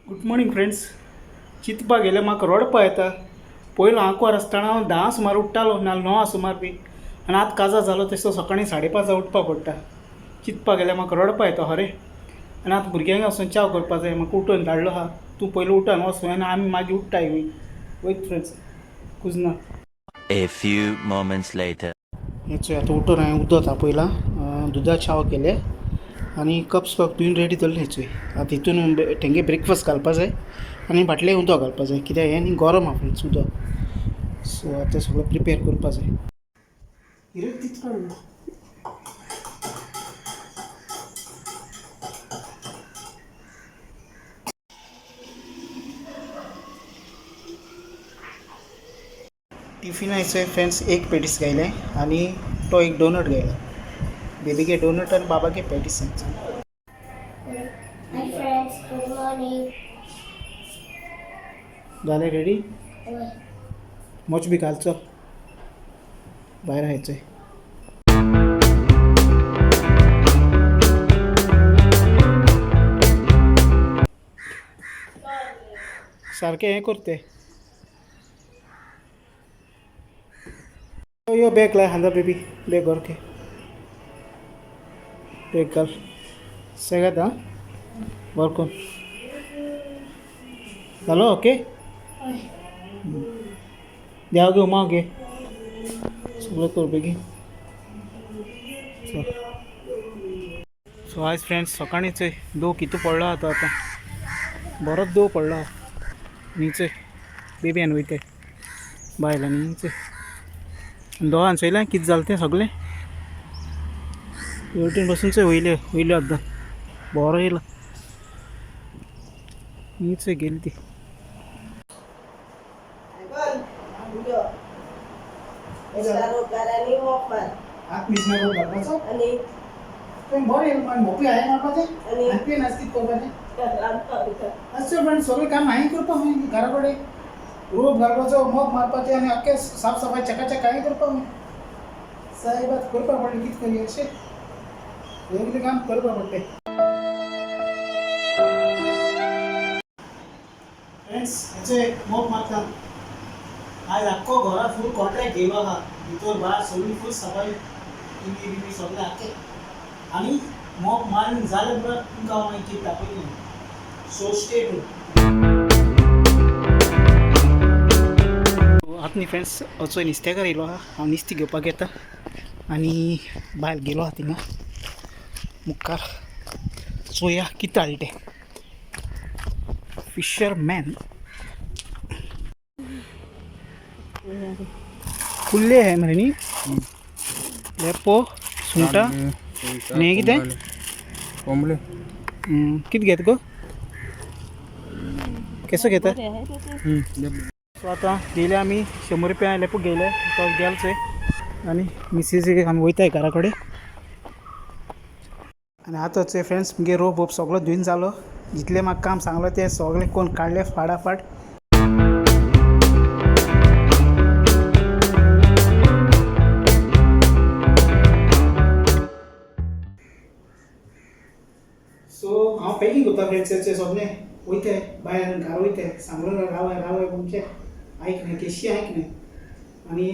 Good morning friends. चिंतपा गेले म्हाका रडपा येता. पयलो आंकवार आसतना हांव 10 सुमार उठ्ठालो ना 9 सुमार बी, आनी आतां काजा जालो तसो सकाळीं 5:30 उठपा पडटा. चिंतपा गेल्यार म्हाका रडपा येता खरें. आनी आतां भुरग्यांक वचून चाव करपा जाय. म्हाका उठोवन धाडलो आहा. तूं पयलो उठान वचूं आनी आमी मागीर उठ्ठाय वयत friends. कुजना A few moments later. हेचो आतां उठोन हांवें उदक तापयलां, दुदा चाव केले आनी कप्स कप धुवन रेडी दवरले. हेचोय आतां हितून तेंगे ब्रेकफास्ट घालपा जाय आनी बाटले उदक घालपा जाय, कित्याक हें न्ही गरम आहा फ्रेंड्स उदक. सो आतां सगळें प्रिपेर करपा जाय. टिफिनाचे फ्रेंड्स एक पेटीस घायले आनी तो एक डोनट घायला. बेबीगे डोनट आनी बाबागे patties. Hi friends, good morning. जालें रेडी. Oi. मोच बी घालचो, भायर खायचोय. सारकें हें करते. यो बॅग लाय हांगा बेबी, बॅग ओके. बॅग घाल सेगात आं वर कोन जालो. ओके देव घे उमा घे सगळं कर बेगीन. सो आयज फ्रेंड्स सकाळींच दो कितू पडलो आतां बरोच दो पडलो न्हीच. बेबी आनी वयताय बायल आनी न्हीच दोळान चोयलें कितें जालें तें सगळें. वयटीन बसून वयले वयले आतां बरो येयलो न्हीच गेली ती. हात मिस नाही करून घालपाचो आणि पण बरं येईल. पण मोकळी आहे मारपाचे आणि हात पेन असतील करपाचे रांदपाक असं. पण सगळें काम हांवें करपा घरा कडेन रोप घालपाचो मोग मारपाचें आनी आख्खें साफ सफाई चकाचक हांवें करपा साहेबात करपा पडलें. कितें करी अशें वेगळें काम करपा पडलें. फ्रेंड्स हेचो मोग मारता. आज आख्खो घरा फूल कॉन्ट्रॅक्ट घेयलो आहा. भितर भायर सगळी फूल सफाई टीवी बिवी सगळें आख्खें. आनी मोग मारून जालें म्हणल्यार तुमकां हांव मागीर कितें दाखयतलें. So stay tuned. आतां न्ही फ्रेंड्स वचून नुस्तेकार येयलो आहा. हांव नुस्तें घेवपाक येता आनी भायर गेलो आहा थिंगा मुखार. चोया कितें हाडलें तें. फिशरमॅन कुल्ले हे मरे न्ही. लेपो सुंगटां आनी हें कितें कोंबले कितें घेता गो. केसो घेता. सो आतां गेले आमी 100 रुपया लेपो घेयले. तो गेलचे आनी मिसेजीक आमी वयताय घरा कडेन. आनी आतांच फ्रेंड्स मुगे रोप सगळो धुवन जालो. जितलें म्हाका काम सांगलो तें सगळें कोण काडलें फाडाफाड. सो हांव पॅकींग करता फ्रेंड्साचें सगळें वयताय भायर घरा वयताय. सांगलो रावाय रावाय तुमचें आयकनाय केशी आयकनाय. आनी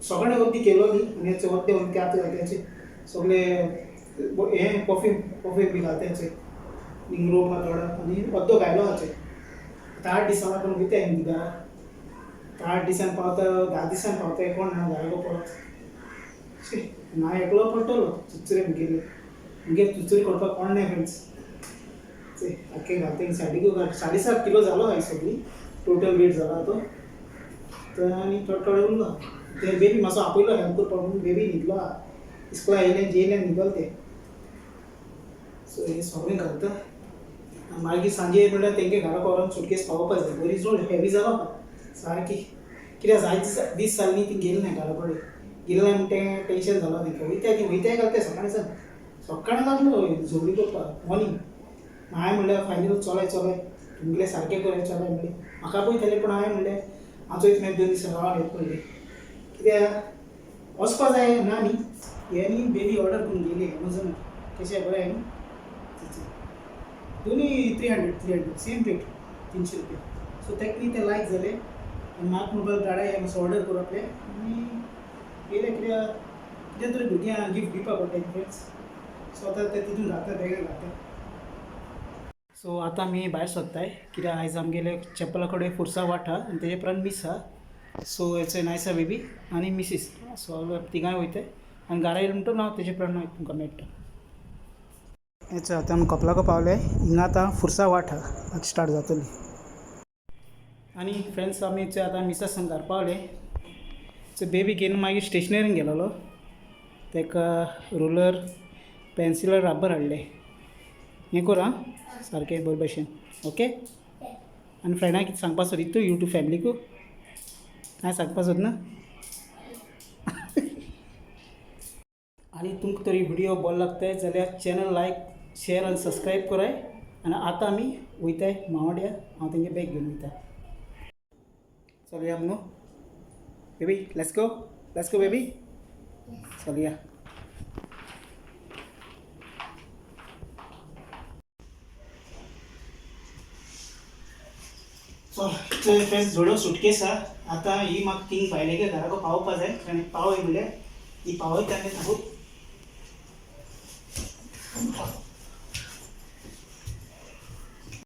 सगळें वरती केलो न्ही आनी हेचे वरते वरते आतां घालताचे सगळें हें परफ्यूम बी घालताचे निंगरो थोडा आनी वद्दो घायलो हाचे. आतां 8 दिसां लागून वयताय न्ही घरा. 8 दिसान पावता 10 दिसान पावताय कोण ना घायलो परत. ना एकलो पडटलो चुचरे मुगेर चुचरी करपाक कोण ना फ्रेंड्स. आख्खे घालता साडी 7.5 किलो जालो हाय सगळी टोटल वेट जाला तो. तर आनी थोडे उरलो. ते बेबी मातसो आपयलो हेल्प करपाक म्हणून बेबी न्हिदलो आहा. इस्कोला येयलें जेयलें न्हिदल तें. सो हें सगळें घालता. मागीर सांजे म्हणल्यार तेंगे घरा व्हरोन सुटकेस पावोवपाक जाय. बरी चड हेवी जालो सारकी. कित्याक जायत दीस जाले न्ही ती गेली ना घरा कडेन. गेलें म्हणटा तें टेंशन जालां तेंकां. वयताय घालताय सकाळीं सकाळीं लागलो झोगडी करपाक मॉर्निंग. हांवें म्हणलें फायनल चलय तुमगेलें सारकें कर चलय म्हणलें. म्हाका पळयतालें पण हांवें म्हणलें हांव चोयत मागीर 2 दीस रावोन येता म्हणलें. कित्याक वचपा जाय ना न्ही. हे न्ही बेबी ऑर्डर करून गेली एमेझॉनार. कशें बरें न्ही दोनी 300 सेम रेट. ₹300. सो ते लायक जाले आनी म्हाका म्हणपाक गाडा हे मातसो ऑर्डर करूं आपले आनी येयले कितें तरी भुरग्यांक गिफ्ट दिवपा पडटा फ्रेंड्स. सो आतां ते तितून घालता बॅगान घालता. सो आतां आमी भायर सरताय कित्याक आयज आमगेले चप्पला कडेन फुरसा वाटा आनी तेजे उपरांत मीस आहा. सो हेचो नायसा बेबी आनी मिसीस. सो तिगांय वयताय आनी घरा येयले म्हणटूच हांव तेजे उपरांत तुमकां मेळटा. हेचो आतां आमी कपलाको पावले. हिंगा आतां फुरसा वाट आहा स्टार्ट जातली. आनी फ्रेंड्स आमी आतां मिसा संग घर पावले. सो बेबी घेवन मागीर स्टेशनरीन गेलोलो. ताका रुलर पेन्सिलर रबर हाडले. हें कर आं सारकें बरे भशेन. ओके. आनी फ्रेंडाक कितें सांगपा सोदी तूं यूट्यूब फॅमिलीकू कांय सांगपा सोदना. आनी तुमकां तरी व्हिडिओ बरो लागताय जाल्यार चॅनल लायक शेअर आनी सबस्क्रायब कराय. आनी आतां आमी वयताय मावड्या. हांव तेंगे बॅग घेवन वयता. चलया मगो बेबी. Let's go baby. चलया. सो फ्रेंड्स जोड्यो सुटकेस आहा. आतां ही म्हाका थिंग भायलेगे घराको पावोवपा जाय आनी पावय म्हणल्यार ही पावयता आनी थांबूत.